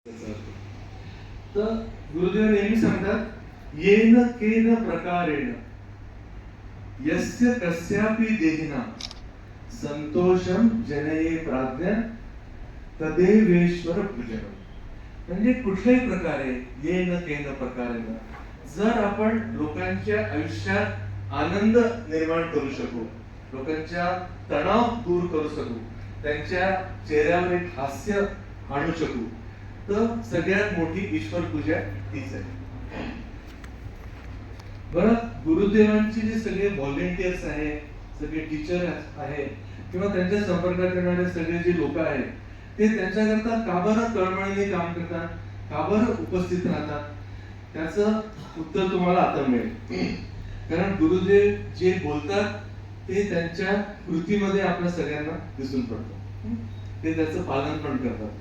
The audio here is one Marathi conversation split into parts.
तर गुरुदेव नेहमी सांगतात, येन केन प्रकारेण यस्य कस्यापि देहिना संतोषम जनये प्राज्ञा तदेवेश्वर पूजनम. म्हणजे कुठल्याही प्रकारे येन केन प्रकारेण जर आपण लोकांच्या आयुष्यात आनंद निर्माण करू शकू, लोकांच्या तणाव दूर करू शकू, त्यांच्या चेहऱ्यावर एक हास्य आणू शकू, तर सगळ्यात मोठी ईश्वर पूजा तीच आहे. बरं, गुरुदेवांचे जे सगळे व्हॉलेंटियर्स आहेत, सगळे टीचर आहेत किंवा त्यांच्या संपर्कात येणारे सगळे जे लोक आहेत, ते त्यांच्याकरता का बरं तळमळीने काम करतात, का बरं उपस्थित राहतात, त्याचं उत्तर तुम्हाला आता मिळेल. कारण गुरुदेव जे बोलतात ते त्यांच्या कृतीमध्ये आपल्या सगळ्यांना दिसून पडतं, ते त्याचं पालन पण करतात.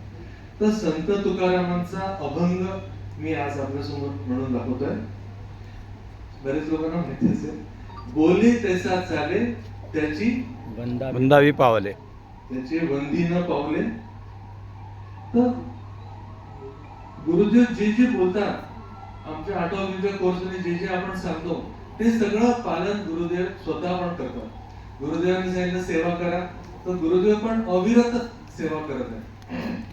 तर संत तुकारामांचा अभंग मी आज आपल्यासमोर म्हणून दाखवतोय. बरेच लोकांना माहिती असेल, बोले तैसा चाले त्याची वंदावी पावले, त्याचे वंदी न पावले. तर गुरुदेव जे जे बोलतात, आमच्या आठवणीच्या कोर्समध्ये जे जे आपण सांगतो ते सगळं पालन गुरुदेव स्वतः पण करतात. गुरुदेवांनी सांगितलं सेवा करा, तर गुरुदेव पण अविरत सेवा करत आहे.